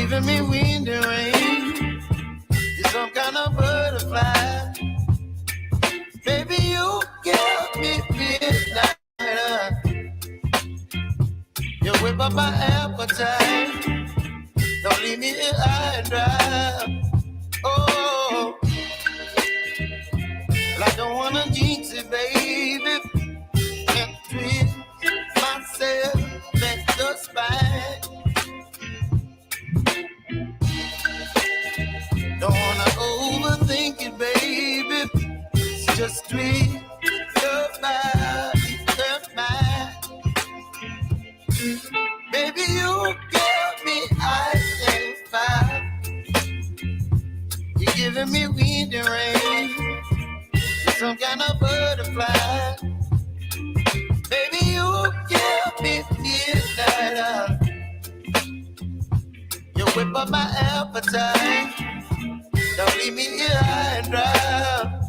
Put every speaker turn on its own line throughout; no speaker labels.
giving me wind and rain. You're some kind of butterfly. Baby, you give me midnight. You whip up my appetite. Don't leave me here high and dry. Oh, well, I don't wanna jinx it, baby. Can't twist myself at the spine. Don't wanna overthink it, baby. It's just tweet your body, your mind. Baby, you give me ice and fire. You're giving me wind and rain. You're some kind of butterfly. Baby, you give me midnight. You whip up my appetite. Don't leave me here high and dry.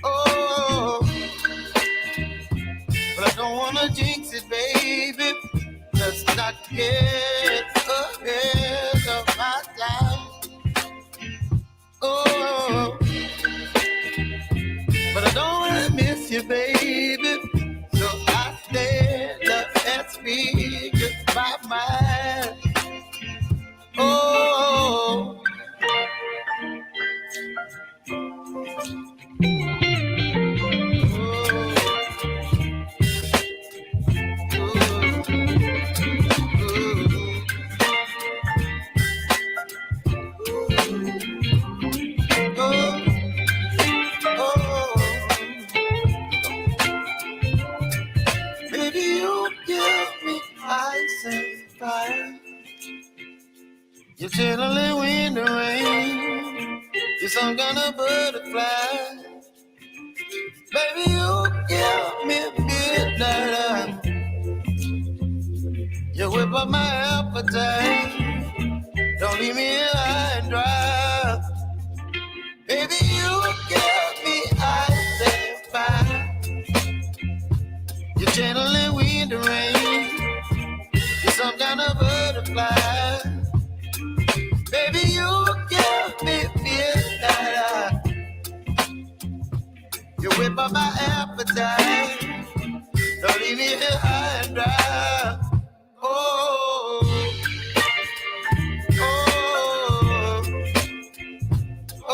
Oh, but I don't wanna jinx it, baby. Let's not get ahead of my time. Oh, but I don't wanna miss you, baby. So I stand up and speak my mind. Oh. Baby, you give me ice and fire. You're chilling wind and rain. You're some kind of butterfly. Baby, you give me midnight. You whip up my appetite. Don't leave me here high and dry. Baby, you give me ice and fire. You're channeling wind and rain. You're some kind of butterfly. Baby, you give me midnight. You whip up my appetite. Don't leave me here high and dry. Oh, oh, oh, oh,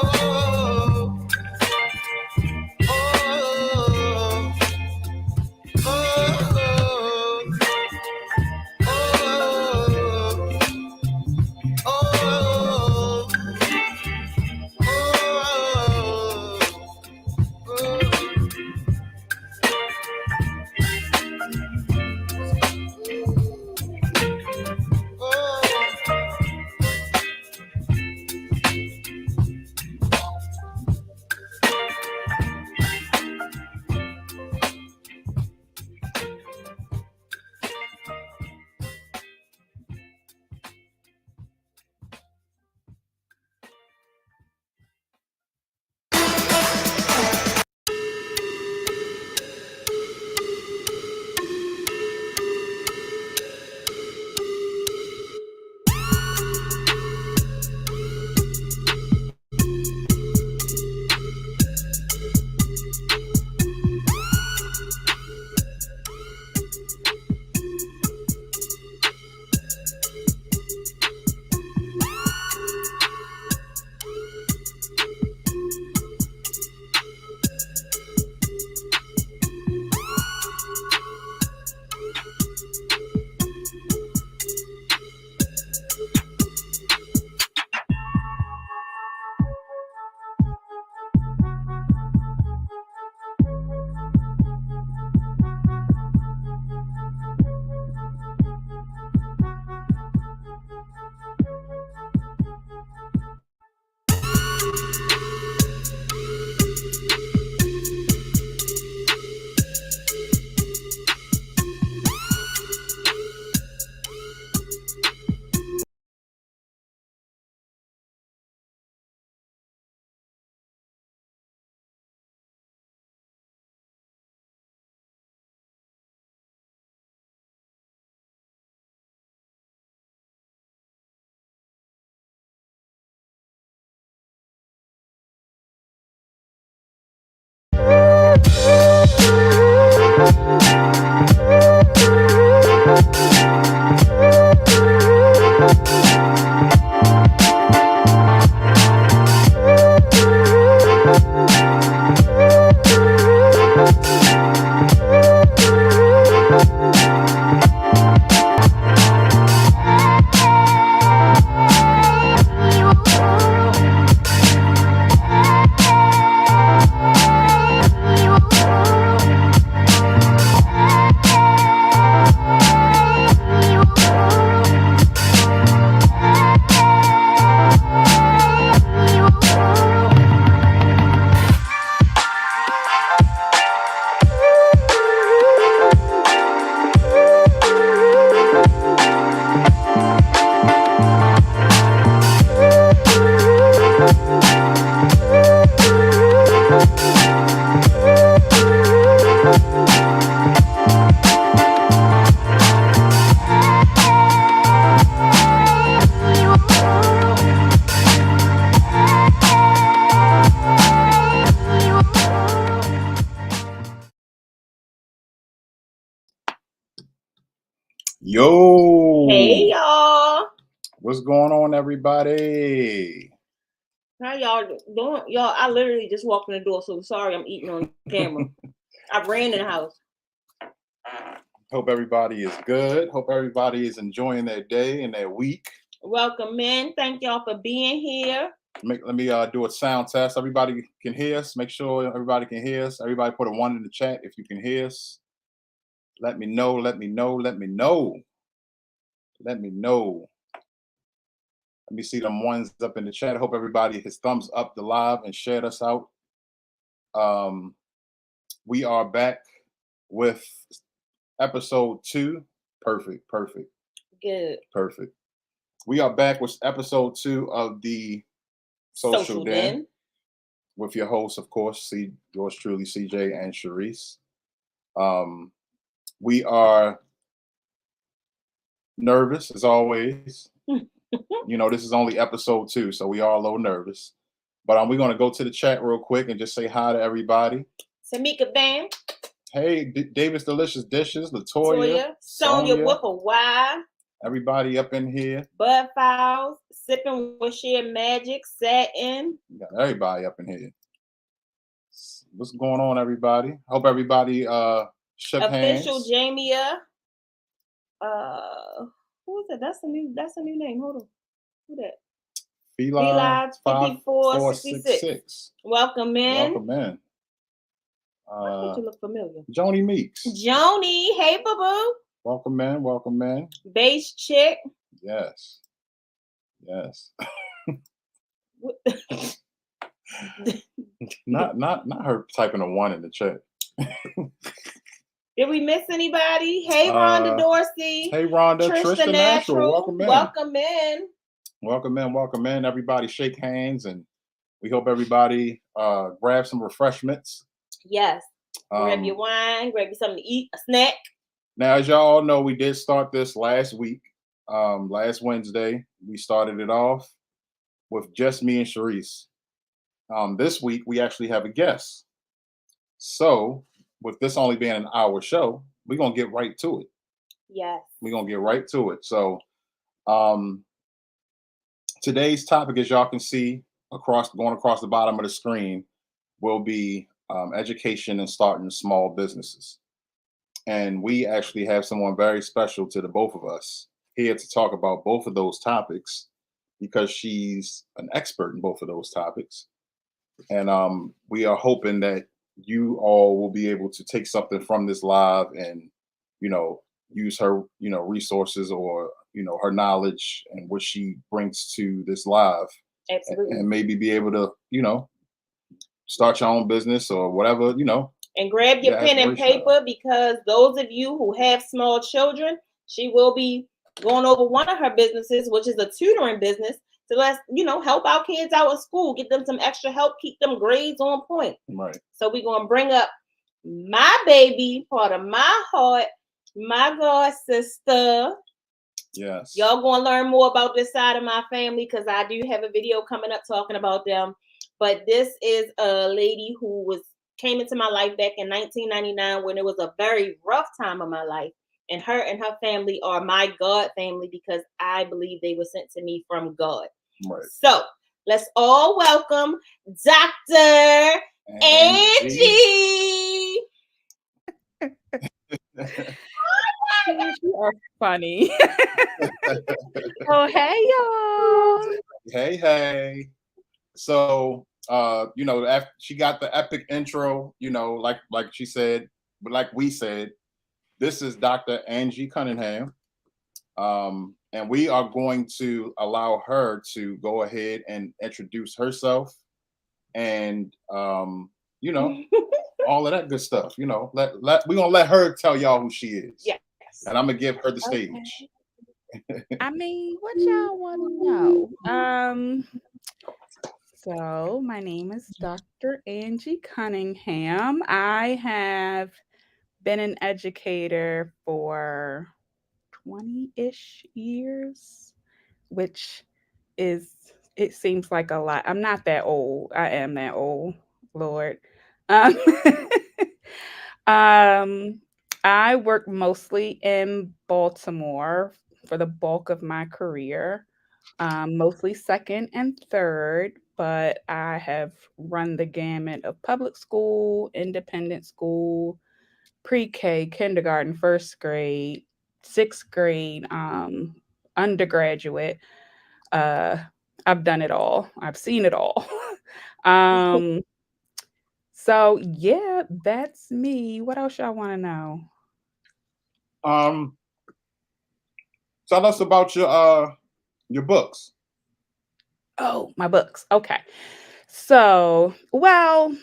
Hey
Yo,
y'all.
what's going on, everybody?
How y'all doing? Y'all, I literally just walked in the door, so sorry I'm eating on camera. I ran in the house.
Hope everybody is good. Hope everybody is enjoying their day and their week.
Welcome in. Thank y'all for being here.
Let me do a sound test. Everybody can hear us. Make sure everybody can hear us. Everybody put a one in the chat if you can hear us. Let me know. Let me know. Let me know. Let me know. Let me see them ones up in the chat. Hope everybody has thumbs up the live and shared us out. Um, we are back with episode 2. Perfect.
Good.
Perfect. We are back with episode 2 of the Social Den with your hosts, of course, yours truly, CJ and Sharice. We are nervous as always. This is only episode 2, so we are a little nervous. But we're going to go to the chat real quick and just say hi to everybody.
Samika Bam.
Hey, David's Delicious Dishes, Latoya,
Sonia with a Y.
Everybody up in here.
Bud Files, Sipping with Sheer Magic, Satin.
We got everybody up in here. What's going on, everybody? Hope everybody shook hands.
Official Jamia. Who is it? That's a new name. Hold on. Who that?
Fila
5466. Welcome in.
Welcome in.
I thought you look familiar.
Joni Meeks.
Joni, hey boo boo.
Welcome in. Welcome in.
Bass chick.
Yes. not her typing a 1 in the chat.
Did we miss anybody? Hey Rhonda Dorsey.
Hey Rhonda. Tristan Natural. Welcome in. Welcome in. Everybody shake hands, and we hope everybody grab some refreshments.
Yes. Grab your wine, grab you something to eat, a snack.
Now, as y'all all know, we did start this last week. Last Wednesday, we started it off with just me and Sharice. This week, we actually have a guest. So, with this only being an hour show, we're going to get right to it.
Yes.
We're going to get right to it. So, today's topic, as y'all can see, going across the bottom of the screen, will be education and starting small businesses. And we actually have someone very special to the both of us here to talk about both of those topics because she's an expert in both of those topics. And we are hoping that you all will be able to take something from this live and, use her, resources or, her knowledge and what she brings to this live.
Absolutely.
And maybe be able to, start your own business or whatever,
And grab your pen and paper because those of you who have small children, she will be going over one of her businesses, which is a tutoring business. So let's, help our kids out at school, get them some extra help, keep them grades on point.
Right.
So we're going to bring up my baby, part of my heart, my God sister.
Yes.
Y'all going to learn more about this side of my family because I do have a video coming up talking about them. But this is a lady who came into my life back in 1999 when it was a very rough time of my life. And her family are my God family because I believe they were sent to me from God.
Right.
So let's all welcome Dr. Angie.
You are funny. Oh, hey, y'all.
Hey. So, after she got the epic intro, like she said, but like we said, this is Dr. Angie Cunningham. And we are going to allow her to go ahead and introduce herself and, all of that good stuff, we're going to let her tell y'all who she is.
Yes.
And I'm going to give her the stage.
I mean, what y'all want to know? So my name is Dr. Angie Cunningham. I have been an educator for 20-ish years, which it seems like a lot. I'm not that old. I am that old, Lord. Um, I worked mostly in Baltimore for the bulk of my career, mostly second and third, but I have run the gamut of public school, independent school, pre-K, kindergarten, first grade, sixth grade, undergraduate. Uh, I've done it all. I've seen it all. um, so yeah, that's me. What else y'all want to know?
Um, Tell us about your books.
Oh, my books. Okay. So, well,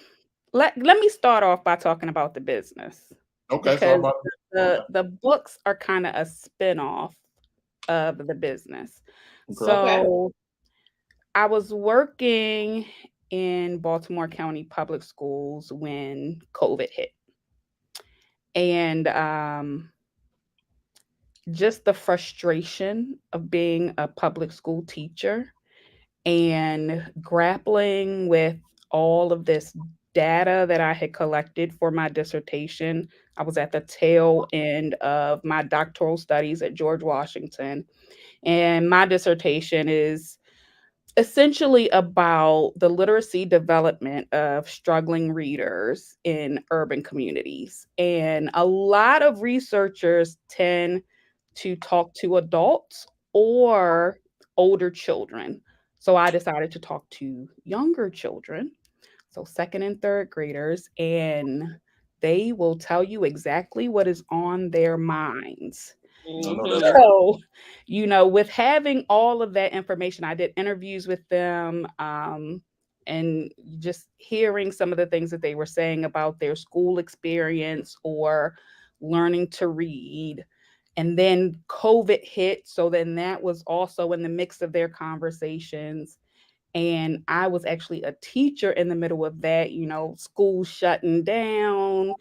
let me start off by talking about the business
Okay, so
because
about okay,
the books are kind of a spin-off of the business.
okay.
Okay.
So, I was working in Baltimore County Public Schools when COVID hit. And just the frustration of being a public school teacher and grappling with all of this data that I had collected for my dissertation. I was at the tail end of my doctoral studies at George Washington, and my dissertation is essentially about the literacy development of struggling readers in urban communities. And a lot of researchers tend to talk to adults or older children. So I decided to talk to younger children, so second and third graders, and they will tell you exactly what is on their minds.
I know that's
Mm-hmm.
right.
So, with having all of that information, I did interviews with them, and just hearing some of the things that they were saying about their school experience or learning to read. And then COVID hit. So then that was also in the mix of their conversations. And I was actually a teacher in the middle of that, school shutting down.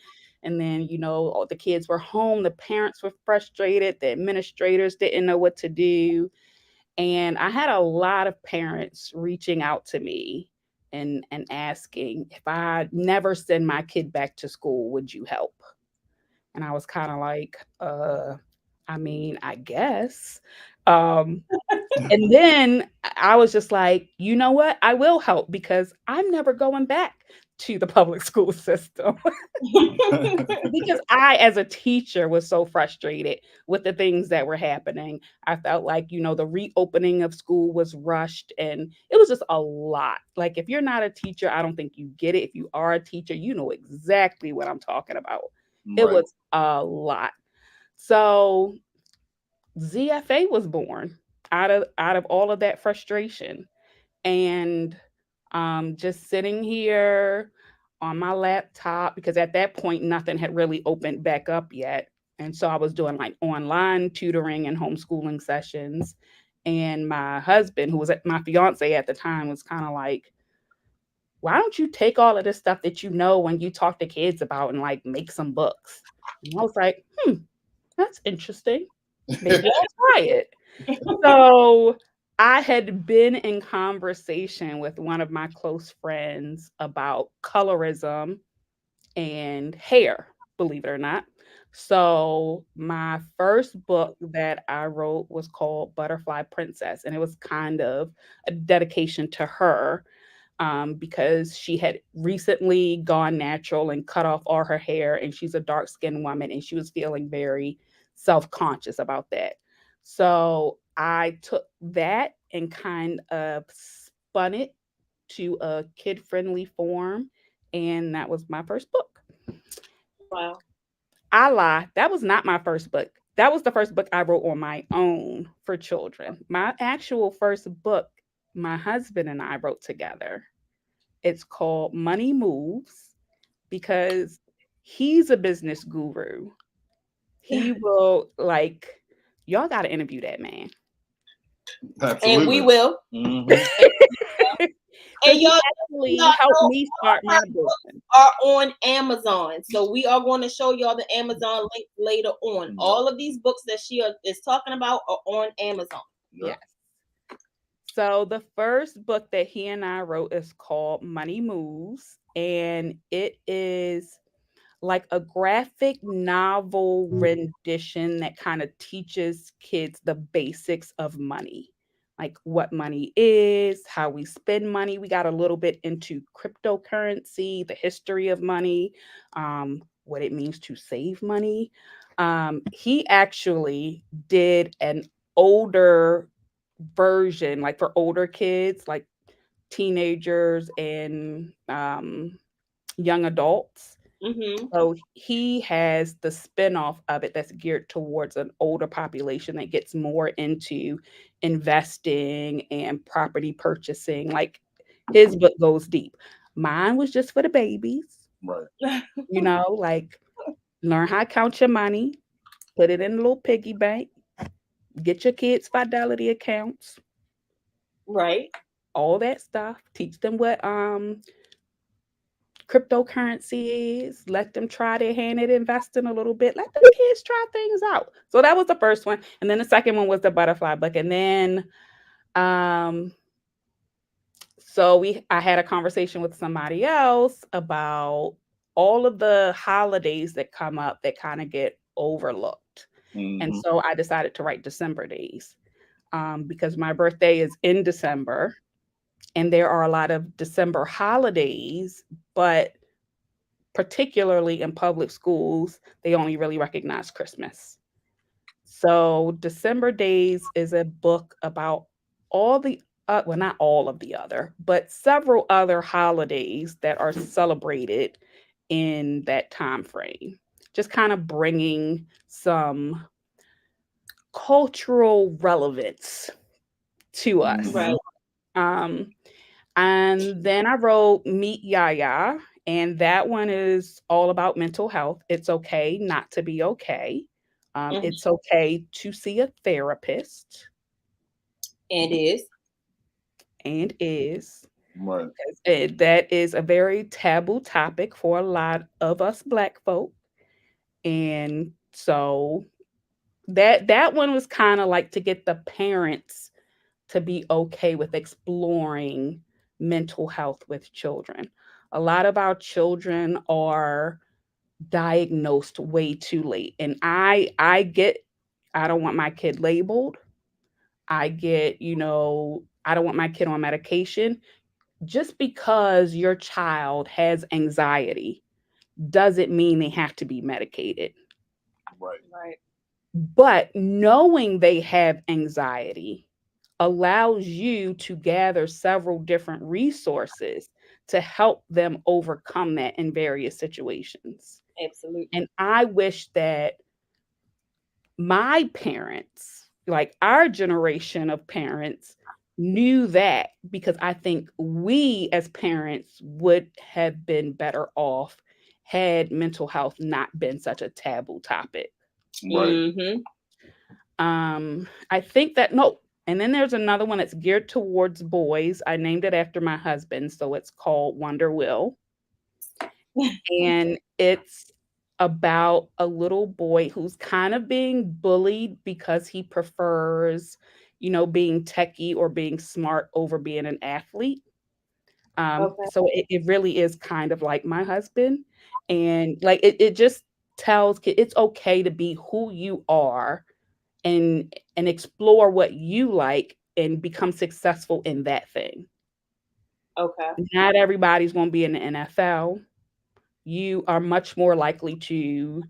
And then, all the kids were home, the parents were frustrated, the administrators didn't know what to do. And I had a lot of parents reaching out to me and asking, if I never send my kid back to school, would you help? And I was kind of like, I mean, I guess. Um, and then I was just like, you know what? I will help because I'm never going back to the public school system. Because I, as a teacher, was so frustrated with the things that were happening. I felt like, the reopening of school was rushed and it was just a lot. Like, if you're not a teacher, I don't think you get it. If you are a teacher, you know exactly what I'm talking about. It
Right.
was a lot. So ZFA was born out of all of that frustration. And just sitting here on my laptop, because at that point nothing had really opened back up yet, and so I was doing like online tutoring and homeschooling sessions. And my husband, who was my fiance at the time, was kind of like, why don't you take all of this stuff that when you talk to kids about and like make some books? And I was like, that's interesting, maybe I'll try it. So I had been in conversation with one of my close friends about colorism and hair, believe it or not. So my first book that I wrote was called Butterfly Princess, and it was kind of a dedication to her, because she had recently gone natural and cut off all her hair, and she's a dark skinned woman, and she was feeling very self conscious about that. So I took that and kind of spun it to a kid friendly form, and that was my first book.
Wow.
I lie, that was not my first book. That was the first book I wrote on my own for children. My actual first book, my husband and I wrote together. It's called Money Moves because he's a business guru. He will y'all got to interview that man.
And we
Absolutely.
will.
Hmm.
Because
And
he
y'all
actually helped
know
me
all
start my
our books
business.
are on Amazon. So we are going to show y'all the Amazon link later on.
Yeah.
All of these books that she is talking about are on Amazon.
Yeah.
Yes. So the first book that he and I wrote is called Money Moves, and it is like a graphic novel rendition that kind of teaches kids the basics of money, like what money is, how we spend money. We got a little bit into cryptocurrency, the history of money, what it means to save money. He actually did an older version, like for older kids, like teenagers and young adults.
Mm-hmm.
So he has the spinoff of it that's geared towards an older population that gets more into investing and property purchasing. Like his book goes deep. Mine was just for the babies,
Right.
like learn how to count your money, put it in a little piggy bank, get your kids fidelity accounts,
Right.
all that stuff. Teach them what cryptocurrency is. Let them try their hand at investing a little bit. Let the kids try things out. So that was the first one, and then the second one was the butterfly book, and then um, so I had a conversation with somebody else about all of the holidays that come up that kind of get overlooked, and
Hmm.
so I decided to write December days because my birthday is in December, and there are a lot of December holidays, but particularly in public schools, they only really recognize Christmas. So, December Days is a book about all the, well, not all of the other, but several other holidays that are celebrated in that time frame. Just kind of bringing some cultural relevance to us.
Hmm.
Right.
Um, And then I wrote Meet Yaya, and that one is all about mental health. It's okay not to be okay.
Mm-hmm.
It's okay to see a therapist,
And is.
and is.
Right.
That is a very taboo topic for a lot of us Black folk, and so that one was kind of like to get the parents to be okay with exploring mental health with children. A lot of our children are diagnosed way too late. And I get I don't want my kid labeled. I get, I don't want my kid on medication. Just because your child has anxiety doesn't mean they have to be medicated.
Right.
Right.
But knowing they have anxiety allows you to gather several different resources to help them overcome that in various situations.
Absolutely.
And I wish that my parents, like our generation of parents, knew that, because I think we as parents would have been better off had mental health not been such a taboo topic.
Right.
Mm-hmm.
I think that no, and then there's another one that's geared towards boys. I named it after my husband, so it's called Wonder Will, and it's about a little boy who's kind of being bullied because he prefers, being techie or being smart over being an athlete.
Okay.
So it really is kind of like my husband, and like it just tells kids it's okay to be who you are and explore what you like and become successful in that thing.
Okay.
Not everybody's going to be in the NFL. You are much more likely to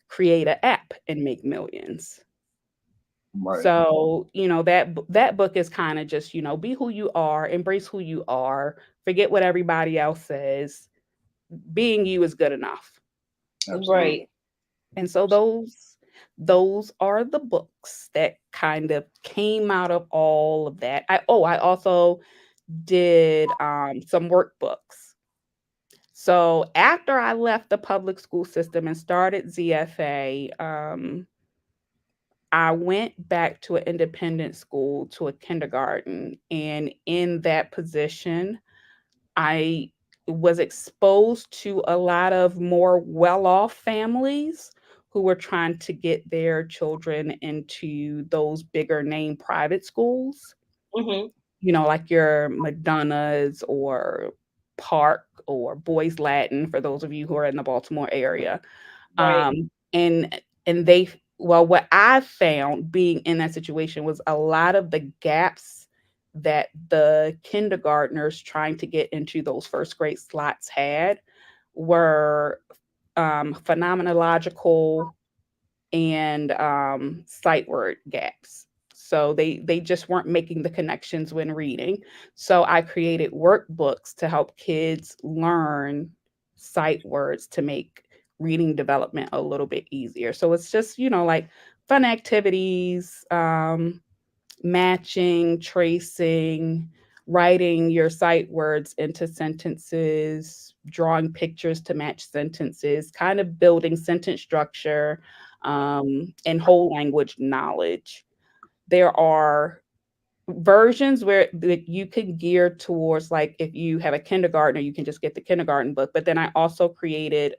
create an app and make millions.
Right.
So, that book is kind of just, be who you are, embrace who you are, forget what everybody else says. Being you is good enough.
Absolutely.
Right.
And so those are the books that kind of came out of all of that. I also did some workbooks. So after I left the public school system and started ZFA, I went back to an independent school, to a kindergarten, and in that position, I was exposed to a lot of more well-off families who were trying to get their children into those bigger name private schools,
Mm-hmm.
like your McDonough's or Park or Boys Latin for those of you who are in the Baltimore area.
Right.
Um, and they well, what I found being in that situation was a lot of the gaps that the kindergartners trying to get into those first grade slots had were phenomenological and sight word gaps. So they just weren't making the connections when reading. So I created workbooks to help kids learn sight words to make reading development a little bit easier. So it's just, like fun activities, matching, tracing, writing your sight words into sentences, drawing pictures to match sentences, kind of building sentence structure and whole language knowledge. There are versions where that you can gear towards, like if you have a kindergartner, you can just get the kindergarten book. But then I also created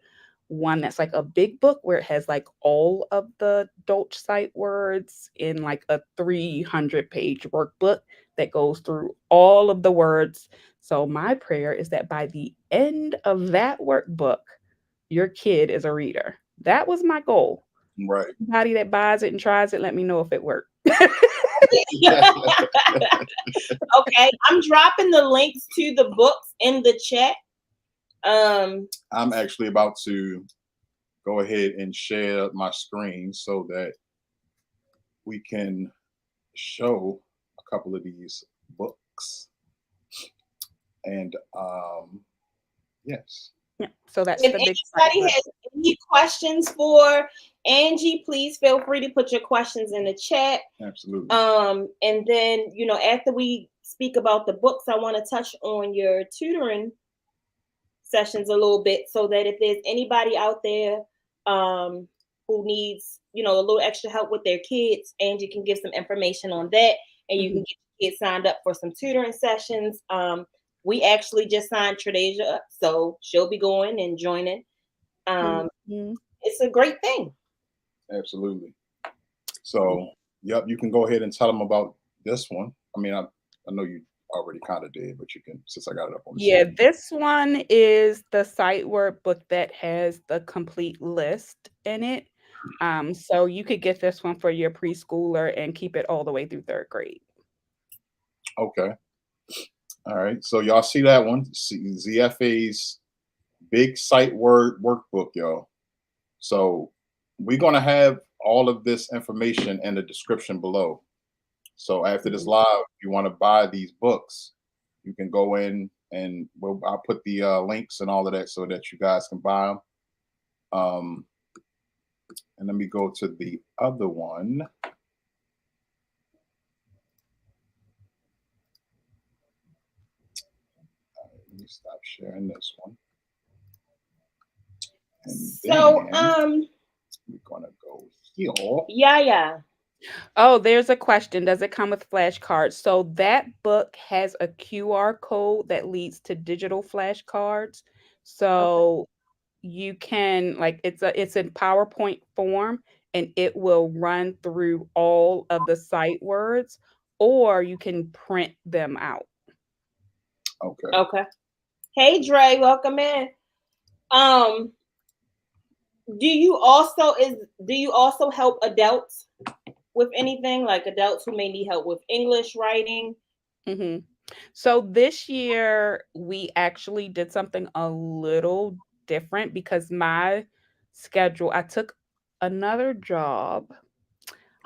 one that's like a big book where it has like all of the Dolch sight words in like a 300-page workbook that goes through all of the words. So my prayer is that by the end of that workbook, your kid is a reader. That was my goal.
Right.
Anybody that buys it and tries it, let me know if it worked.
Okay, I'm dropping the links to the books in the chat.
I'm actually about to go ahead and share my screen so that we can show a couple of these books. And yes.
Yeah, so that's
If
the big sight
anybody
word.
has any questions for Angie, please feel free to put your questions in the chat.
Absolutely.
And then, after we speak about the books, I want to touch on your tutoring sessions a little bit, so that if there's anybody out there who needs, a little extra help with their kids, Angie can give some information on that, and you can get your kids signed up for some tutoring sessions. We actually just signed Tredasia up, so she'll be going and joining. It's a great thing.
Absolutely. So, yep, you can go ahead and tell them about this one. I mean, I know you already kind of did, but you can, since I got it up on the
Yeah,
screen.
this one is the sight word book that has the complete list in it. So you could get this one for your preschooler and keep it all the way through third grade.
Okay. All right. So y'all see that one? ZFA's big sight word workbook, y'all. So we're gonna have all of this information in the description below. So after this live, if you want to buy these books, you can go in and I'll put the links and all of that so that you guys can buy them. And let me go to the other one. Let me stop sharing this one. And
so
we're gonna go here.
Yeah.
Oh, there's a question. Does it come with flashcards? So that book has a QR code that leads to digital flashcards. So you can, like, it's in PowerPoint form and it will run through all of the sight words, or you can print them out.
Okay.
Hey Dre, welcome in. Do you also help adults with anything, like adults who may need help with English writing?
So this year we actually did something a little different because my schedule, I took another job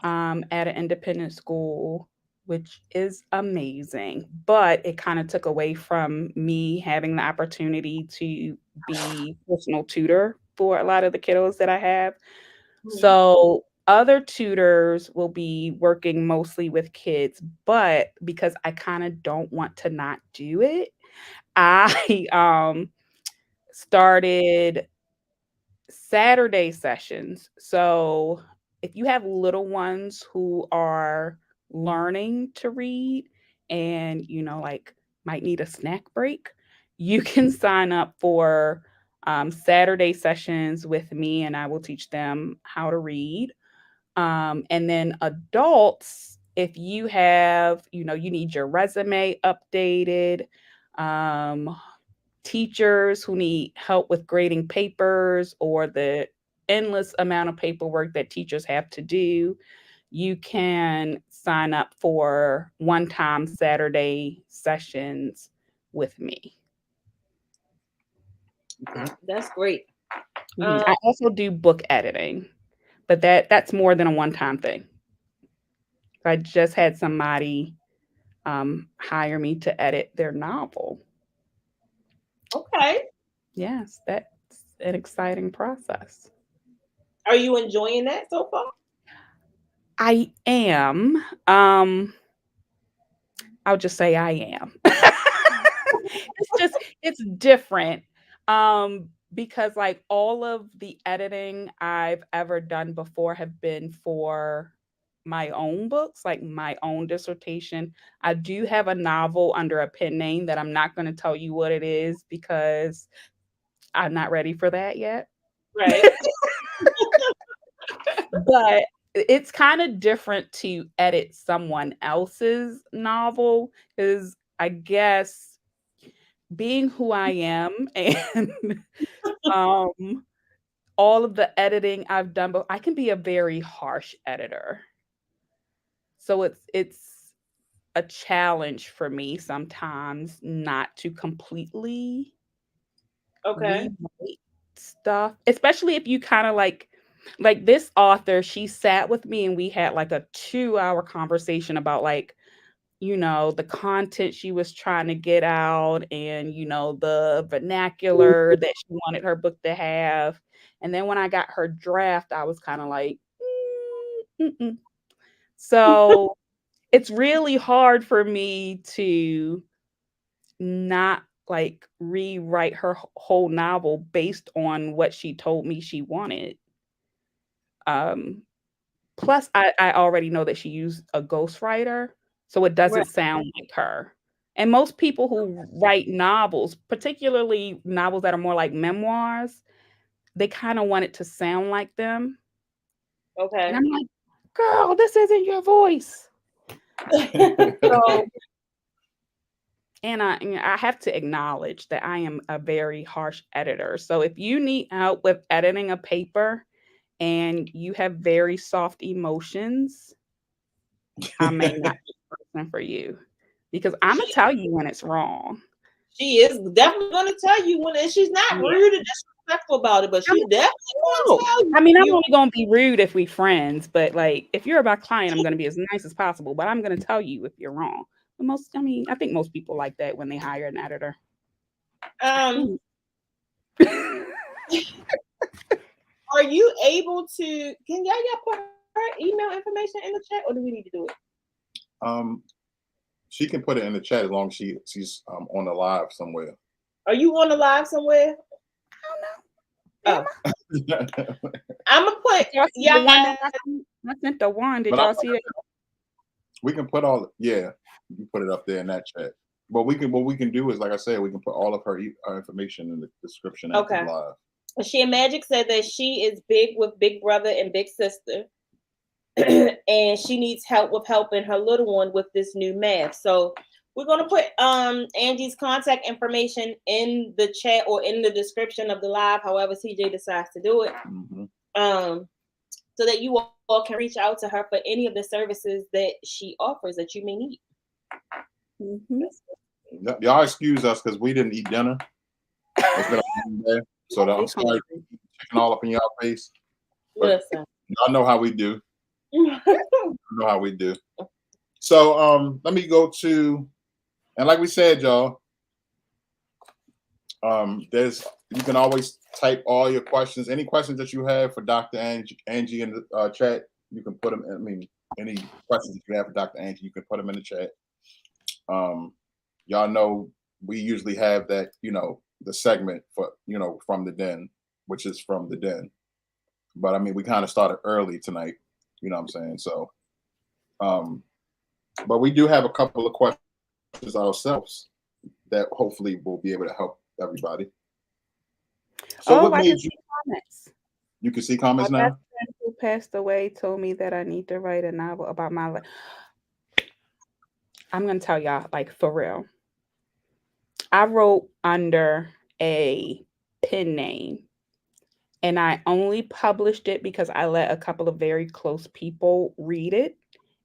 at an independent school, which is amazing, but it kind of took away from me having the opportunity to be personal tutor for a lot of the kiddos that I have. So other tutors will be working mostly with kids, but because I kind of don't want to not do it, I started Saturday sessions. So if you have little ones who are learning to read and, like might need a snack break, you can sign up for Saturday sessions with me and I will teach them how to read. And then adults, if you have, you need your resume updated, um, teachers who need help with grading papers or the endless amount of paperwork that teachers have to do, you can sign up for one-time Saturday sessions with me.
That's great.
I also do book editing, but that's more than a one-time thing. I just had somebody hire me to edit their novel.
Okay.
Yes, that's an exciting process.
Are you enjoying that so far?
I am. I'll just say I am. It's different. Because like all of the editing I've ever done before have been for my own books, like my own dissertation. I do have a novel under a pen name that I'm not going to tell you what it is because I'm not ready for that yet.
Right.
But it's kind of different to edit someone else's novel because I guess being who I am and um all of the editing I've done, but I can be a very harsh editor. So it's a challenge for me sometimes not to completely
Okay.
rewrite stuff, especially if you kind of like this author, she sat with me and we had like a 2-hour conversation about like, the content she was trying to get out and, the vernacular that she wanted her book to have. And then when I got her draft, I was kind of like, mm-mm. So it's really hard for me to not like rewrite her whole novel based on what she told me she wanted. Um, Plus, I already know that she used a ghostwriter, so it
Right.
doesn't sound like her. And most people who write novels, particularly novels that are more like memoirs, they kind of want it to sound like them. And
Okay.
I'm like, girl, this isn't your voice. So, and I have to acknowledge that I am a very harsh editor. So if you need help with editing a paper and you have very soft emotions, I may not be the person for you because I'm gonna
she
tell you when it's wrong.
she is definitely gonna tell you when, and she's not
Yeah.
rude or disrespectful about it, but
I
she
mean,
definitely
no.
gonna tell
I mean, I'm
you.
only gonna be rude if we friends, but like if you're my client, I'm gonna be as nice as possible. But I'm gonna tell you if you're wrong. But I think most people like that when they hire an editor.
Um,
Ooh.
are you able to? Can y'all put her email information in the chat, or do we need to do it?
She can put it in the chat as long as she's on the live somewhere.
Are you on the live somewhere?
I don't know.
Oh, I'm gonna put
Y'all see the one
yeah.
that I sent the one. Did
But
y'all see it?
we can put you can put it up there in that chat. But what we can do is, like I said, we can put all of her information in the description after
Okay.
the live.
She and Magic said that she is big with Big Brother and Big Sister, and she needs help with helping her little one with this new math. So we're gonna put Angie's contact information in the chat or in the description of the live, however CJ decides to do it.
Mm-hmm.
So that you all can reach out to her for any of the services that she offers that you may need.
Mm-hmm.
Y'all excuse us because we didn't eat dinner. It's been a long day, so I'm sorry chicken all up in y'all face. But
Listen,
y'all know how we do. So let me go to, and like we said, y'all, you can always type all your questions, any questions that you have for Dr. Angie in the chat. You can put them. I mean, any questions that you have for Dr. Angie, you can put them in the chat. Y'all know we usually have that, the segment for, from the den, which is from the den. But I mean, we kind of started early tonight. You know what I'm saying? So, but we do have a couple of questions ourselves that hopefully will be able to help everybody. So what
I
made
can
you?
see comments.
You can see comments
My
now.
best friend who passed away told me that I need to write a novel about my life. I'm gonna tell y'all, like for real. I wrote under a pen name, and I only published it because I let a couple of very close people read it,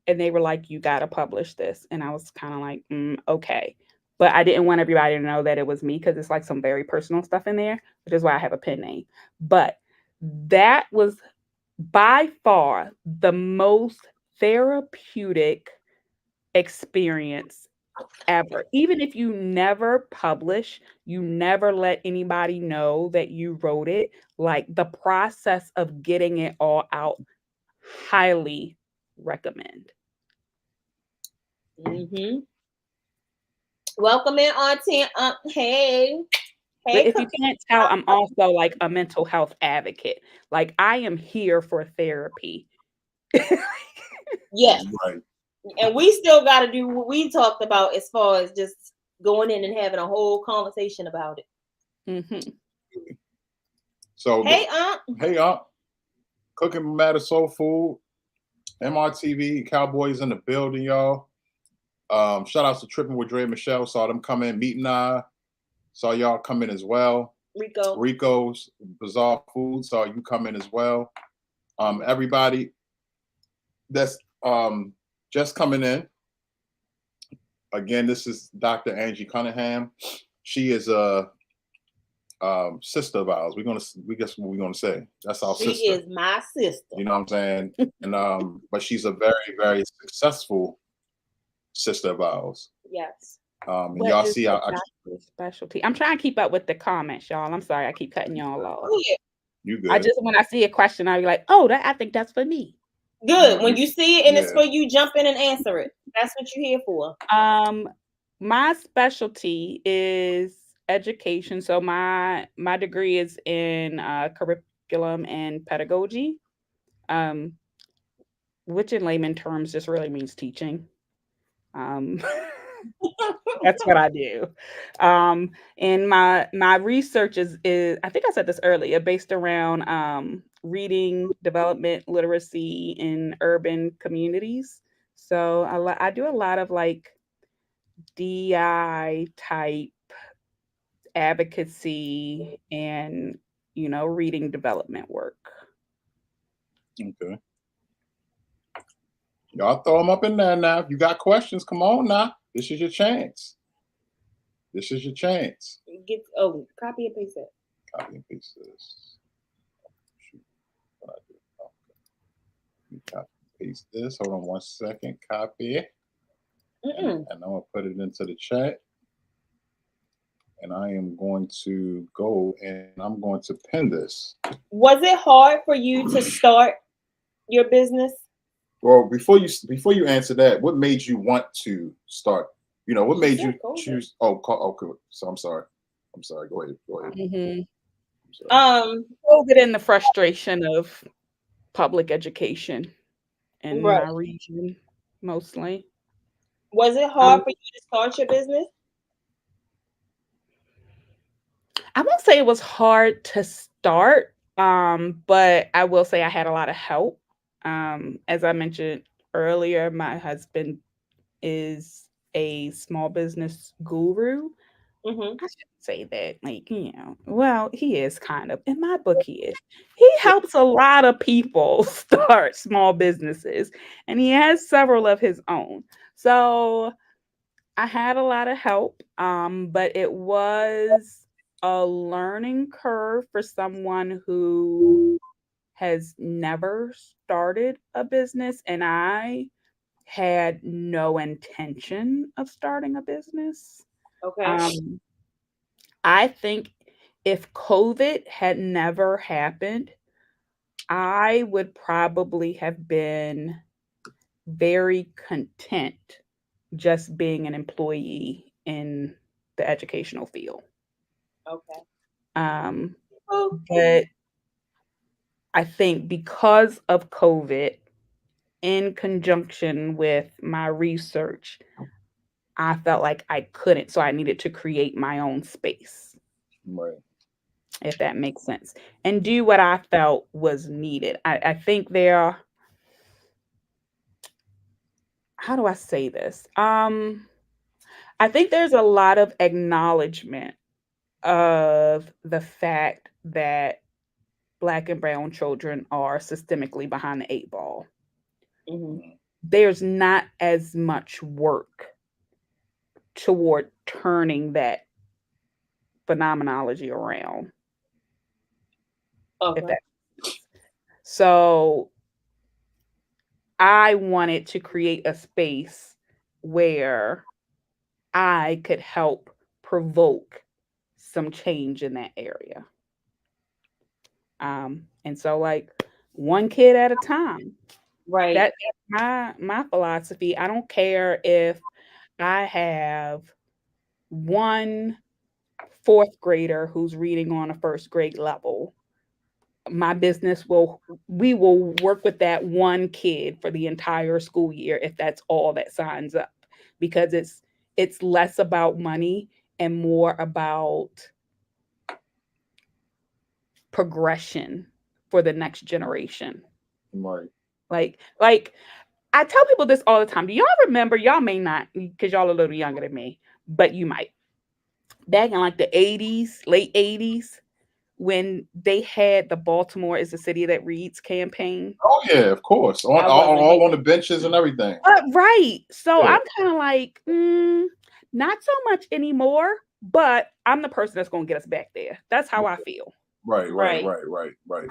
and they were like, "You got to publish this." And I was kind of like, "Okay." But I didn't want everybody to know that it was me because it's like some very personal stuff in there, which is why I have a pen name. But that was by far the most therapeutic experience ever. Even if you never publish, you never let anybody know that you wrote it, like the process of getting it all out, highly recommend.
Mm-hmm. Welcome in, Auntie. Hey,
But
hey,
if you can't tell, I'm also like a mental health advocate. Like I am here for therapy.
yes.
Right.
And we still got to do what we talked about as far as just going in and having a whole conversation about it.
Mm-hmm.
So,
Hey, Aunt.
hey, cooking matter soul food, MRTV, Cowboys in the building, y'all. Shout outs to Tripping with Dre and Michelle. Saw them come in, meeting saw y'all come in as well.
Rico.
Rico's Bizarre Food, saw you come in as well. Everybody that's just coming in. Again, this is Dr. Angie Cunningham. She is a sister of ours. We guess what we're gonna say. That's our sister.
She is my sister.
You know what I'm saying? And but she's a very, very successful sister of ours.
Yes.
And
What
y'all
is
see
the
our
doctor's specialty? I'm trying to keep up with the comments, y'all. I'm sorry, I keep cutting y'all off.
Oh, yeah.
you good.
I just when I see a question, I'll be like, "Oh, that I think that's for me."
Good. When you see it and it's
Yeah.
for you, jump in and answer it. That's what you're here for.
My specialty is education. So my degree is in curriculum and pedagogy, um, which in layman terms just really means teaching. Um, that's what I do. And my research is I think I said this earlier, based around reading, development, literacy in urban communities. So I do a lot of like DI type advocacy and reading development work.
Okay. Y'all throw them up in there now. If you got questions, come on now. This is your chance. This is your chance.
Copy and paste it.
Copy and paste this. Shoot. What I do. Okay. Let me copy and paste this. Hold on 1 second. Copy. And I'm gonna put it into the chat. And I am going to go and I'm going to pin this.
Was it hard for you to start your business?
Well, before you answer that, what made you want to start? What made you choose? Oh, okay. So I'm sorry. Go ahead.
Mm-hmm.
COVID
and the frustration of public education in my region, mostly.
Was it hard for you to start your business?
I won't say it was hard to start, but I will say I had a lot of help. As I mentioned earlier, my husband is a small business guru.
Mm-hmm.
I shouldn't say that, well, he is kind of. In my book, he is. He helps a lot of people start small businesses, and he has several of his own. So I had a lot of help, but it was a learning curve for someone who has never started a business, and I had no intention of starting a business.
Okay.
I think if COVID had never happened, I would probably have been very content just being an employee in the educational field.
Okay.
But I think because of COVID, in conjunction with my research, I felt like I couldn't, so I needed to create my own space.
Right.
If that makes sense, and do what I felt was needed. I think how do I say this? I think there's a lot of acknowledgement of the fact that Black and brown children are systemically behind the eight ball.
Mm-hmm.
There's not as much work toward turning that phenomenology around. If
Okay.
that so I wanted to create a space where I could help provoke some change in that area. And so like one kid at a time.
Right.
That's my philosophy. I don't care if I have one fourth grader who's reading on a first grade level. My business will we will work with that one kid for the entire school year if that's all that signs up, because it's less about money and more about progression for the next generation.
Right.
Like I tell people this all the time. Do y'all remember? Y'all may not, because y'all are a little younger than me, but you might. Back in like the 80s, late 80s, when they had the Baltimore is the city that reads campaign.
Oh yeah, of course. On
I wasn't
all on
here.
the benches and everything.
Right. So
Yeah.
I'm kind of like, not so much anymore, but I'm the person that's going to get us back there. That's how I feel.
Right, right,
Right.
right, right, right.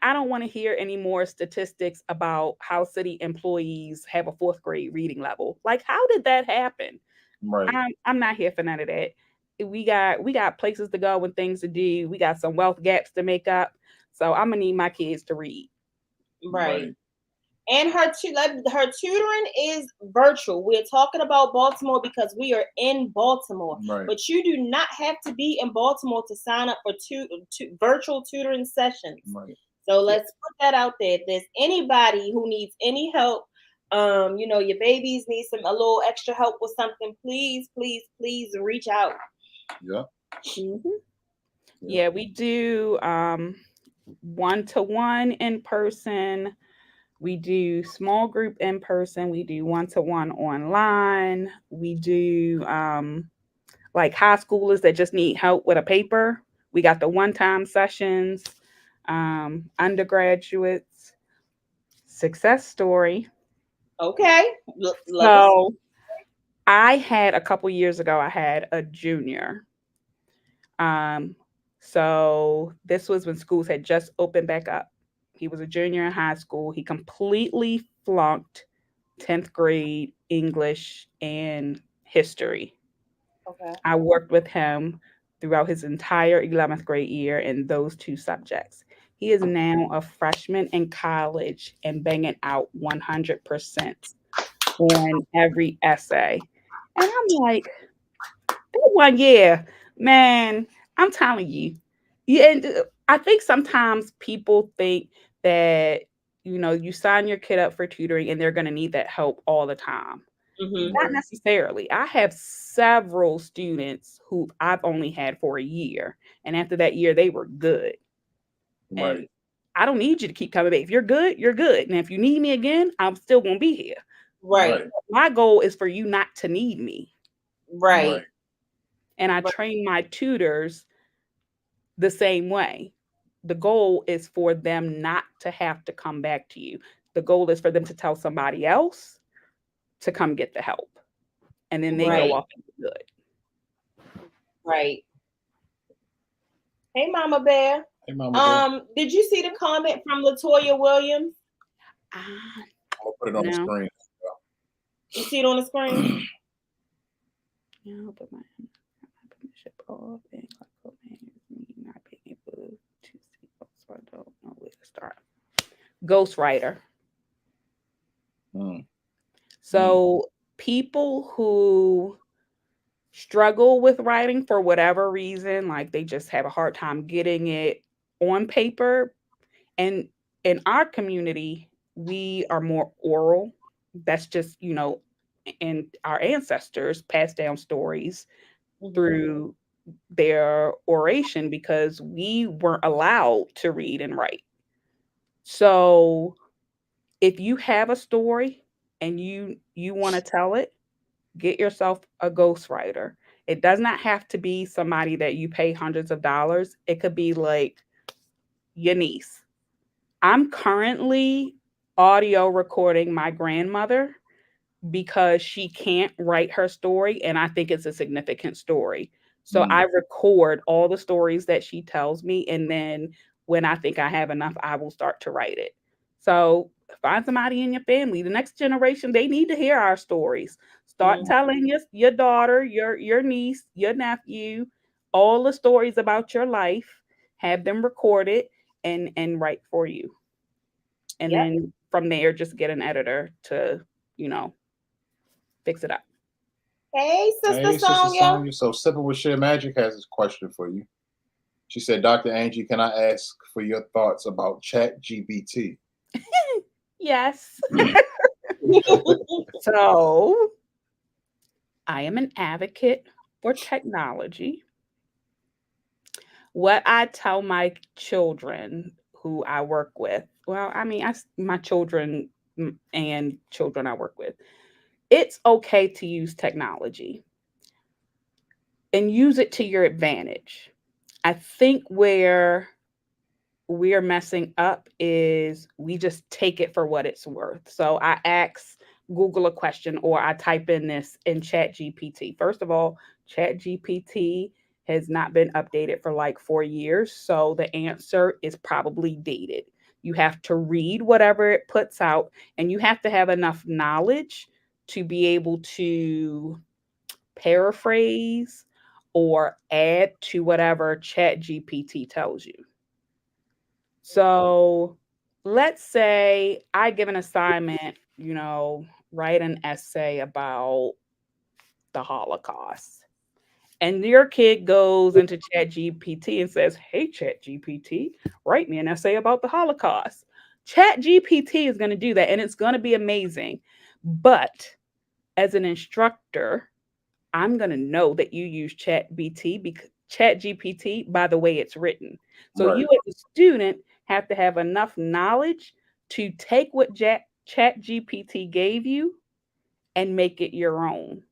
I don't want to hear any more statistics about how city employees have a fourth grade reading level. Like, how did that happen?
Right.
I'm not here for none of that. We got places to go and things to do. We got some wealth gaps to make up. So I'm gonna need my kids to read.
Right.
Right.
And her tutoring is virtual. We're talking about Baltimore because we are in Baltimore.
Right.
But you do not have to be in Baltimore to sign up for virtual tutoring sessions.
Right.
So let's put that out there. If there's anybody who needs any help, your babies need a little extra help with something, please, please, please reach out.
Yeah.
Mm-hmm. Yeah, we do one-to-one in person. We do small group in person. We do one-to-one online. We do like high schoolers that just need help with a paper. We got the one-time sessions, undergraduates, success story.
Okay. Love us.
So I had a couple years ago, I had a junior. Um, so this was when schools had just opened back up. He was a junior in high school. He completely flunked 10th grade English and history.
Okay.
I worked with him throughout his entire 11th grade year in those two subjects. He is now a freshman in college and banging out 100% on every essay. And I'm like, that 1 year, man, I'm telling you. Yeah, and I think sometimes people think that, you sign your kid up for tutoring and they're going to need that help all the time.
Mm-hmm.
Not necessarily. I have several students who I've only had for a year, and after that year, they were good. And
Right.
I don't need you to keep coming back. If you're good, you're good. And if you need me again, I'm still going to be here.
Right.
Right.
My goal is for you not to need me.
Right.
Right.
And I
Right.
train my tutors the same way. The goal is for them not to have to come back to you. The goal is for them to tell somebody else to come get the help. And then they go
Right.
off and do good.
Right. Hey, Mama Bear.
Hey, Mama Bear.
Did you see the comment from Latoya Williams?
Ah,
I'll put it on the
no.
screen.
You see it on the screen?
No, but my permission off and me not being able to see, so I don't know where to start. Ghostwriter.
Mm.
So people who struggle with writing for whatever reason, like they just have a hard time getting it on paper. And in our community, we are more oral. That's just, and our ancestors passed down stories
Mhm.
through their oration because we weren't allowed to read and write. So if you have a story and you want to tell it, get yourself a ghostwriter. It does not have to be somebody that you pay hundreds of dollars. It could be like your niece. I'm currently audio recording my grandmother because she can't write her story and I think it's a significant story. So
Mm.
I record all the stories that she tells me and then when I think I have enough, I will start to write it. So find somebody in your family. The next generation, they need to hear our stories. Start
Mhm.
telling your daughter, your niece, your nephew, all the stories about your life. Have them recorded and write for you. And
Yep.
then from there, just get an editor to, you know, fix it up.
Hey, Sister
Hey, Sister
Sonia.
Sonia. So, Sipping with Share Magic has this question for you. She said, Dr. Angie, can I ask for your thoughts about Chat GPT?
Yes. So I am an advocate for technology. What I tell my children who I work with, well, I mean, my children and children I work with, it's okay to use technology and use it to your advantage. I think where we're messing up is we just take it for what it's worth. So I ask Google a question or I type in this in Chat GPT. First of all, Chat GPT has not been updated for like 4 years. So the answer is probably dated. You have to read whatever it puts out and you have to have enough knowledge to be able to paraphrase or add to whatever Chat GPT tells you. So let's say I give an assignment, write an essay about the Holocaust. And your kid goes into Chat GPT and says, "Hey, Chat GPT, write me an essay about the Holocaust." Chat GPT is going to do that and it's going to be amazing. But as an instructor, I'm going to know that you use Chat GPT by the way it's written. So
Right.
you as a student have to have enough knowledge to take what Chat GPT gave you and make it your own.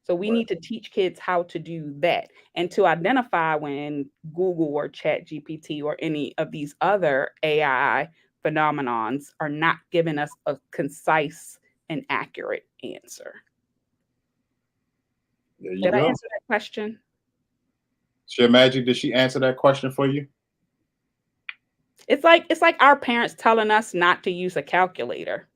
So we
Right.
need to teach kids how to do that and to identify when Google or Chat GPT or any of these other AI phenomenons are not giving us a concise and accurate answer.
There you
Did I
go.
answer that question?
Share Magic, did she answer that question for you?
It's like our parents telling us not to use a calculator.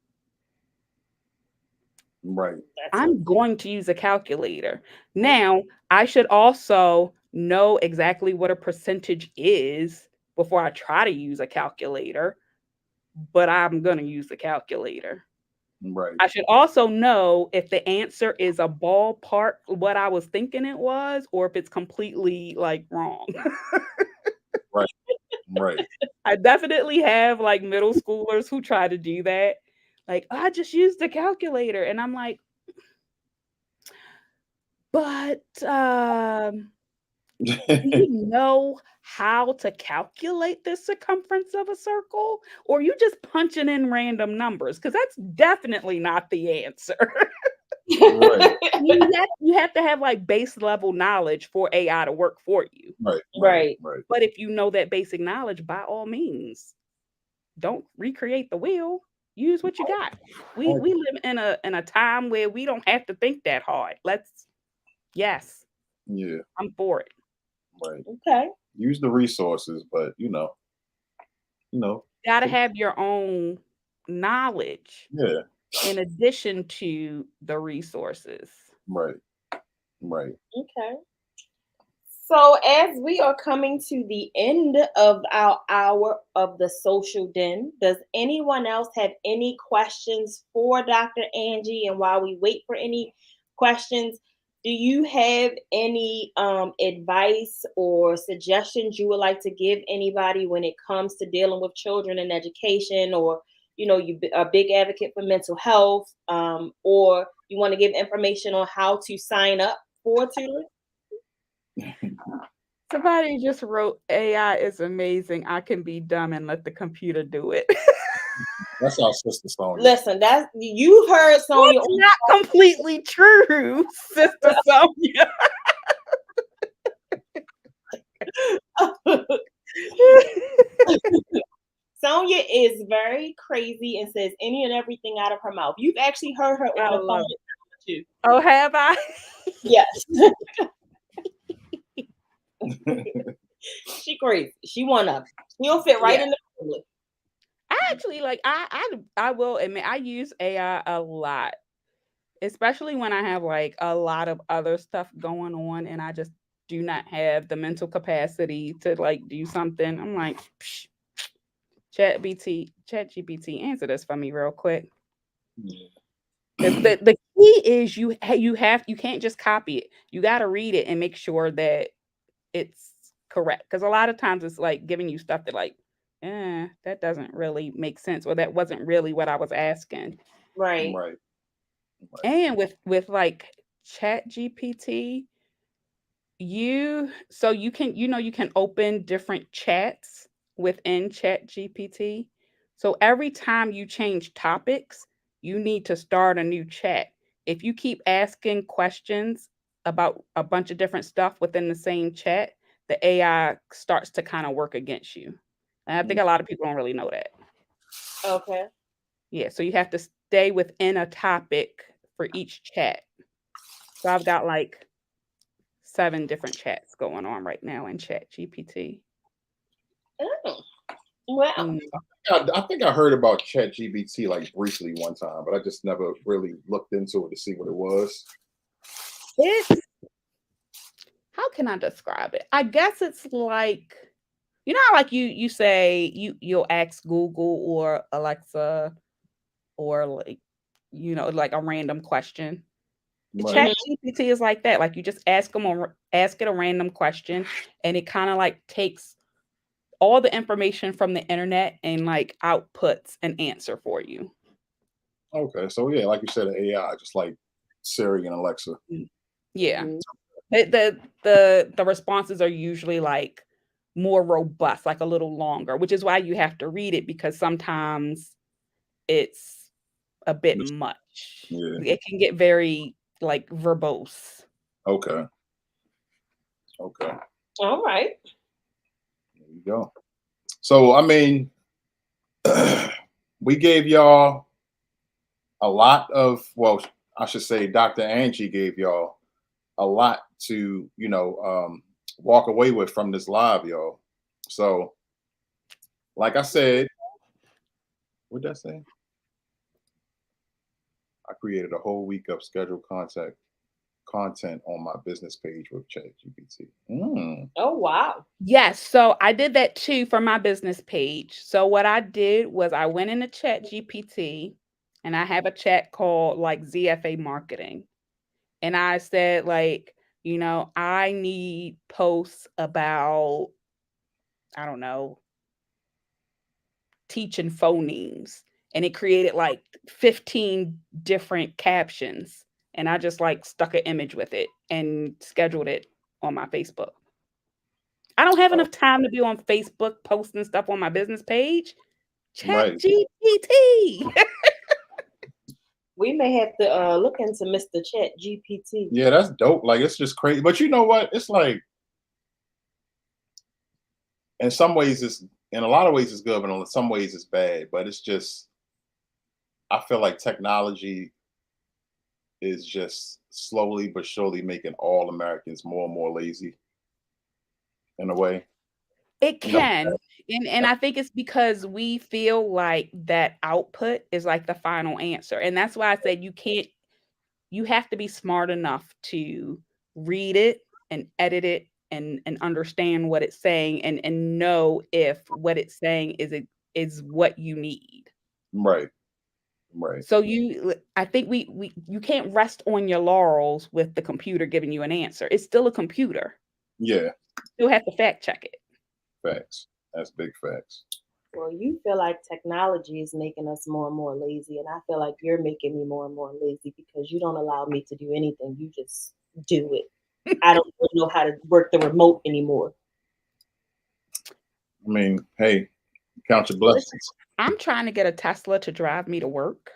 Right.
That's so
I'm going to use a calculator. Now, I should also know exactly what a percentage is before I try to use a calculator, but I'm going to use the calculator.
Right.
I should also know if the answer is a ballpark what I was thinking it was or if it's completely like wrong.
Right. Right.
I definitely have like middle schoolers who try to do that. Like, I just used the calculator. And I'm like, but do you know how to calculate the circumference of a circle? Or you just punching in random numbers? Because that's definitely not the answer.
Right.
I mean, you have to have like base level knowledge for AI to work for you.
Right. Right.
Right.
Right.
But if you know that basic knowledge, by all means, don't recreate the wheel. Use what you got. We live in a time where we don't have to think that hard. Yes,
Yeah.
I'm for it.
Right.
Okay.
Use the resources, but you know,
Got to
take,
have your own knowledge
yeah.
in addition to the resources.
Right. Right.
Okay. So, as we are coming to the end of our hour of the social den, does anyone else have any questions for Dr. Angie? And while we wait for any questions, do you have any advice or suggestions you would like to give anybody when it comes to dealing with children and education, or you a big advocate for mental health, or you want to give information on how to sign up for tutoring?
Somebody just wrote AI is amazing. I can be dumb and let the computer do it.
That's our sister Sonya.
Listen, that's you heard Sonya.
That's not completely true, Sister Sonya.
Sonya is very crazy and says any and everything out of her mouth. You've actually heard her on the phone too.
Oh, have I?
Yes. She crazy. She one of them. She'll fit right in the family.
I actually I will admit I use AI a lot, especially when I have like a lot of other stuff going on and I just do not have the mental capacity to like do something. I'm like, ChatGPT, answer this for me real quick.
Yeah.
The key is you can't just copy it. You got to read it and make sure that it's correct. Because a lot of times it's like giving you stuff that like, that doesn't really make sense, or that wasn't really what I was asking.
Right.
And with like Chat GPT, you can you can open different chats within Chat GPT. So every time you change topics, you need to start a new chat. If you keep asking questions about a bunch of different stuff within the same chat, the AI starts to kind of work against you. And I think a lot of people don't really know that.
Okay.
Yeah, so you have to stay within a topic for each chat. So I've got like 7 different chats going on right now in Chat GPT.
Oh, wow.
I think I heard about ChatGPT like briefly one time, but I just never really looked into it to see what it was.
It's how can I describe it? I guess it's like how like you say you'll ask Google or Alexa or like like a random question.
Right.
Chat GPT is like that. Like you just ask it a random question, and it kind of like takes all the information from the internet and like outputs an answer for you.
Okay, so yeah, like you said, AI, just like Siri and Alexa.
Yeah. The responses are usually like more robust, like a little longer, which is why you have to read it because sometimes it's a bit much.
Yeah.
It can get very like verbose.
Okay.
All right.
There you go. So I mean, we gave y'all a lot of, well, I should say Dr. Angie gave y'all a lot to, walk away with from this live, y'all. So, like I said, what did I say? I created a whole week of scheduled content on my business page with ChatGPT.
Oh, wow.
Yes, so I did that too for my business page. So what I did was I went into Chat GPT and I have a chat called like ZFA marketing. And I said like, I need posts about, I don't know, teaching phonemes. And it created like 15 different captions. And I just like stuck an image with it and scheduled it on my Facebook. I don't have enough time to be on Facebook posting stuff on my business page. Chat
Right.
GPT.
We may have to look into Mr. Chat GPT.
Yeah, that's dope. Like, it's just crazy. But you know what? It's like, in a lot of ways it's good, but in some ways it's bad. But it's just, I feel like technology is just slowly but surely making all Americans more and more lazy in a way.
It can. And I think it's because we feel like that output is like the final answer. And that's why I said you have to be smart enough to read it and edit it and understand what it's saying and know if what it's saying is what you need.
Right.
So I think you can't rest on your laurels with the computer giving you an answer. It's still a computer.
Yeah.
You still have to fact check it.
Facts. That's big facts.
Well, you feel like technology is making us more and more lazy, and I feel like you're making me more and more lazy because you don't allow me to do anything. You just do it. I don't really know how to work the remote anymore.
I mean, hey, Count your blessings.
I'm trying to get a Tesla to drive me to work.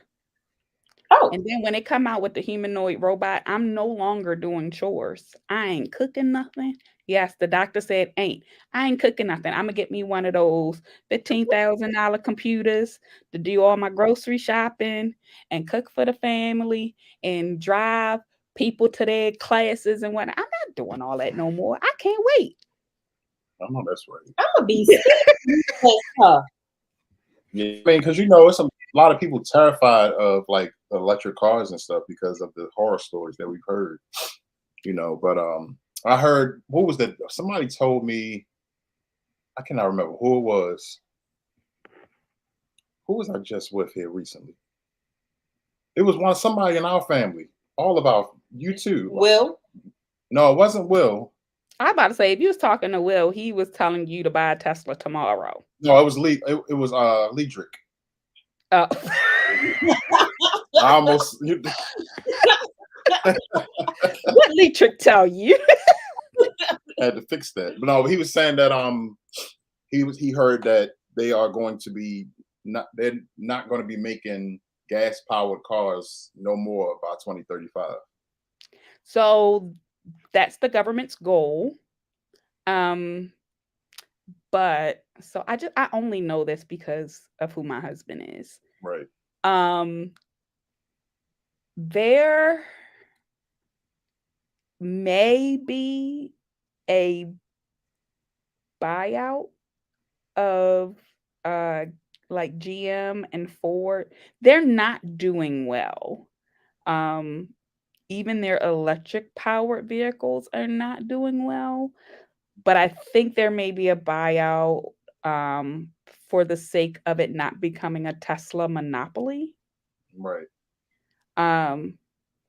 Oh,
And then when they come out with the humanoid robot, I'm no longer doing chores. I ain't cooking nothing. Yes, the doctor said ain't. I ain't cooking nothing. I'm gonna get me one of those $15,000 computers to do all my grocery shopping and cook for the family and drive people to their classes and whatnot. I'm not doing all that no more. I can't wait.
I know that's right.
I'm gonna be sick of her.
Yeah, I mean, because it's a lot of people terrified of like electric cars and stuff because of the horror stories that we've heard. But I heard, what was that? Somebody told me, I cannot remember who it was. Who was I just with here recently? It was somebody in our family. All about you too.
Will,
No, it wasn't Will.
I'm about to say, if you was talking to Will, he was telling you to buy a Tesla tomorrow.
No, it was Lee. It was Liedrick.
Oh.
I almost.
What Lee Trick tell you?
Had to fix that. But no, he was saying that he heard that they are going to be they're not going to be making gas powered cars no more by 2035.
So that's the government's goal. But so I only know this because of who my husband is.
Right.
There may be a buyout of like GM and Ford. They're not doing well. Even their electric powered vehicles are not doing well. But I think there may be a buyout for the sake of it not becoming a Tesla monopoly.
Right.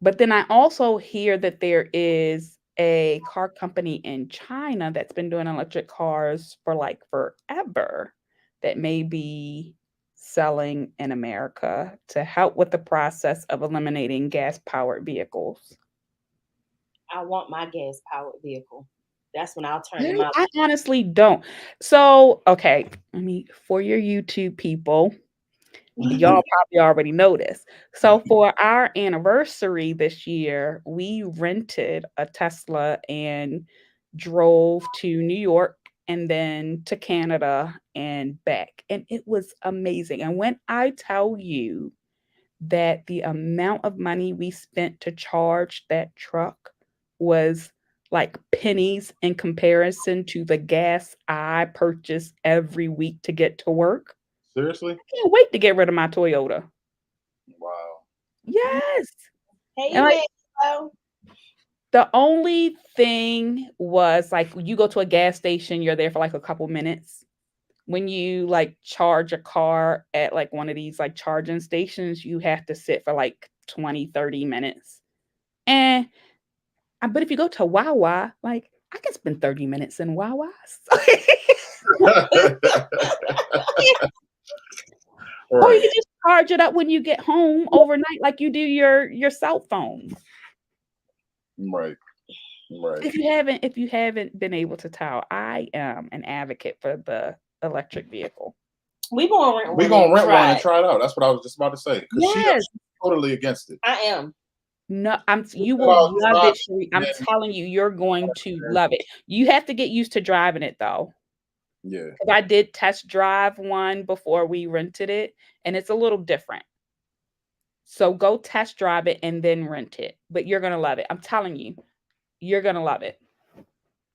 But then I also hear that there is a car company in China that's been doing electric cars for like forever that may be selling in America to help with the process of eliminating gas-powered vehicles.
I want my gas powered vehicle. That's when I'll turn them out.
I honestly don't. So, okay, for your YouTube people, y'all probably already know this. So for our anniversary this year, we rented a Tesla and drove to New York and then to Canada and back. And it was amazing. And when I tell you that the amount of money we spent to charge that truck was like pennies in comparison to the gas I purchase every week to get to work.
Seriously?
I can't wait to get rid of my Toyota.
Wow.
Yes.
Hey,
And like,
Will.
the only thing was like you go to a gas station, you're there for like a couple minutes. When you like charge a car at like one of these like charging stations, you have to sit for like 20, 30 minutes. But if you go to Wawa, like I can spend 30 minutes in Wawa. Or you can just charge it up when you get home overnight, like you do your cell phone.
Right.
If you haven't been able to tell, I am an advocate for the electric vehicle.
We're gonna
rent one and try it out. That's what I was just about to say.
Yes.
She's totally against it.
I am.
No, you will love it, Sheree. I'm telling you, you're going to love it. You have to get used to driving it though.
Yeah.
I did test drive one before we rented it, and it's a little different. So go test drive it and then rent it. But you're gonna love it. I'm telling you, you're gonna love it.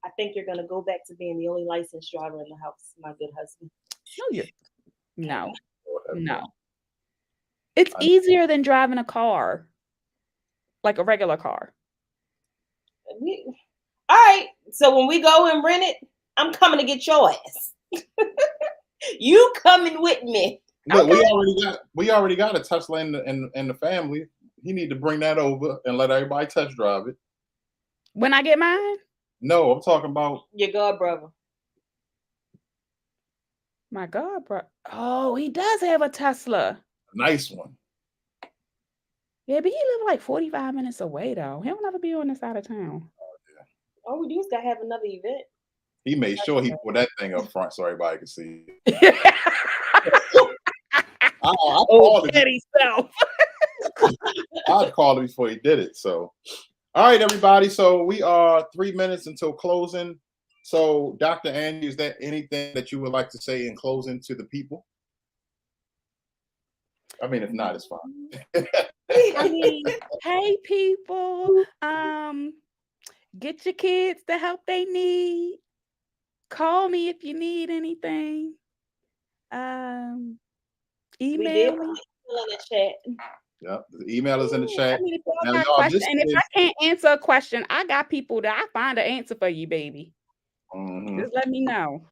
I think you're gonna go back to being the only licensed driver in the house, my good husband.
No. It's easier than driving a car, like a regular car.
All right. So when we go and rent it, I'm coming to get your ass. You coming with me?
Look, okay. we already got a Tesla in the family. You need to bring that over and let everybody test drive it.
When I get mine?
No, I'm talking about
your god brother.
My god, bro. Oh, he does have a Tesla.
Nice one.
Yeah, but he lives like 45 minutes away though. He'll never be on this side of town.
Oh yeah.
All we do is gotta have another event.
He made sure he put that thing up front so everybody could see. I
Oh,
called it.
petty self.
I'd call it before he did it. So, all right, everybody. So we are 3 minutes until closing. So, Dr. Angie, is there anything that you would like to say in closing to the people? I mean, if not, it's fine.
I mean, hey people, get your kids the help they need. Call me if you need anything.
We did
Email
put
me.
it in the chat.
Yep, the email is in the
I
chat.
mean, if y'all
Now,
got
y'all,
questions,
this
and if
is
I can't answer a question, I got people that I find an answer for you, baby. Just let me know.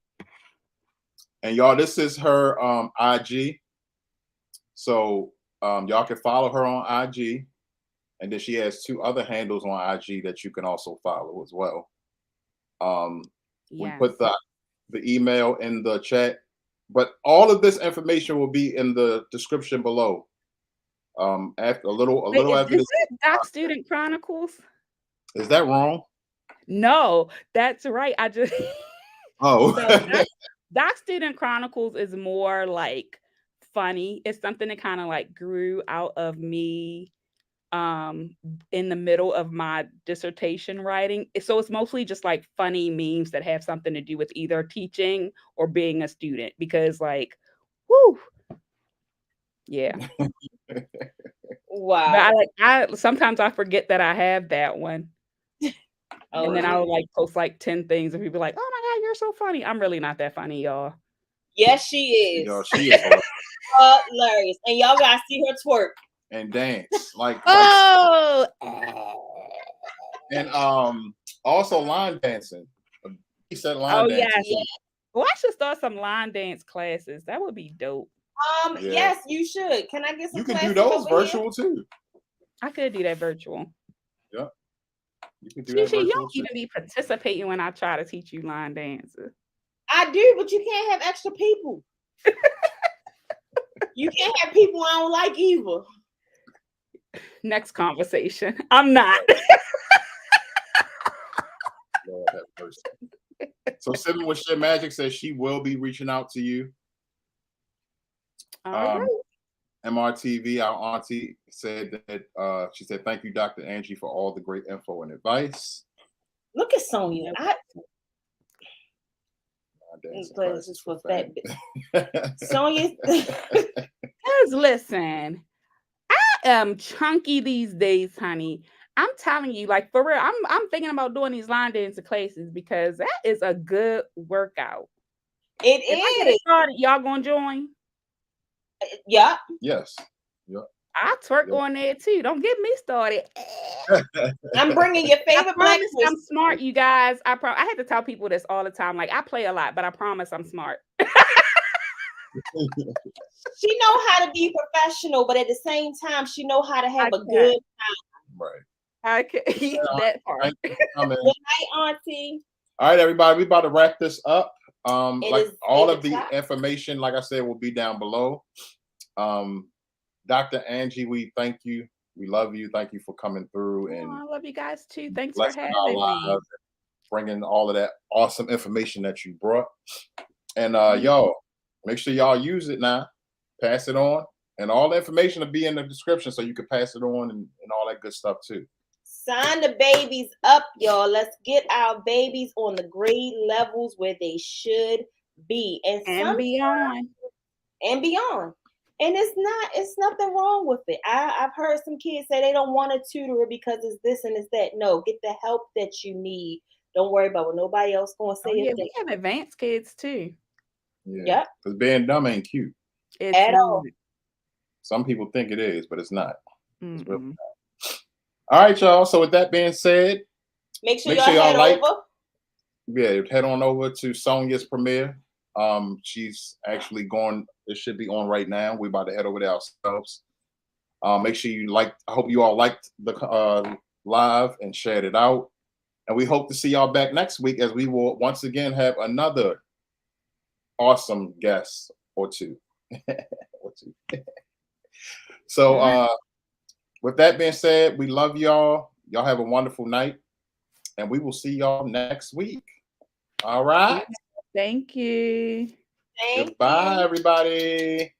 And y'all, this is her IG. So y'all can follow her on IG. And then she has 2 other handles on IG that you can also follow as well. We put the email in the chat, but all of this information will be in the description below. After a little after this.
Doc Student Chronicles?
Is that wrong?
No, that's right. I just
Oh.
So Doc Student Chronicles is more like funny. It's something that kind of like grew out of me in the middle of my dissertation writing. So it's mostly just like funny memes that have something to do with either teaching or being a student, because like, whoo, yeah.
Wow.
But I sometimes I forget that I have that one. And then I'll like post like 10 things and people like, oh my God, you're so funny. I'm really not that funny, y'all.
Yes, she is.
Y'all, she is
hilarious. And y'all gotta see her twerk
and dance. Like
oh,
and also line dancing. He said line dancing.
Yes. Well, I should start some line dance classes. That would be dope.
Yes, you should. Can I get some?
You can do those virtual too.
I could do that virtual.
Yeah. You can do
You
that virtual
don't
too.
even be participating when I try to teach you line dances.
I do, but you can't have extra people. You can't have people I don't like either.
Next conversation. I'm not.
Lord have mercy. So Sipping with Shit Magic says she will be reaching out to you.
All right.
MRTV, our auntie, said that she said, thank you, Dr. Angie, for all the great info and advice.
Look at Sonia. Classes for fat. Sonia.
Because listen, I am chunky these days, honey. I'm telling you, like for real, I'm thinking about doing these line dancing classes because that is a good workout.
If
I get started, y'all gonna join?
Yeah.
Yes. Yep.
I twerk on there too. Don't get me started.
I'm bringing your favorite breakfast.
I'm smart, you guys. I had to tell people this all the time. Like I play a lot, but I promise I'm smart.
She know how to be professional, but at the same time, she know how to have a good time.
Right.
I can eat that part.
Good night, Auntie.
All right, everybody. We about to wrap this up. Like all of the
o'clock.
information, like I said, will be down below. Dr. Angie, we thank you. We love you. Thank you for coming through. And
I love you guys too. Thanks for having me.
Bringing all of that awesome information that you brought. And y'all, make sure y'all use it now. Pass it on. And all the information will be in the description so you can pass it on and all that good stuff too.
Sign the babies up, y'all. Let's get our babies on the grade levels where they should be. And
beyond.
And beyond. And it's nothing wrong with it. I've heard some kids say they don't want a tutor because it's this and it's that. No, get the help that you need. Don't worry about what nobody else going to say.
We have advanced kids too.
Yeah. Because being dumb ain't cute.
It's
at all.
Some people think it is, but it's not. It's really not. All right, y'all. So with that being said,
make sure y'all head over.
Yeah, head on over to Sonia's premiere. She's actually going. It should be on right now. We're about to head over there ourselves. Make sure you I hope you all liked the live and shared it out. And we hope to see y'all back next week as we will once again have another awesome guest or two. So with that being said, we love y'all. Y'all have a wonderful night. And we will see y'all next week. All right.
Thank you.
Goodbye, everybody.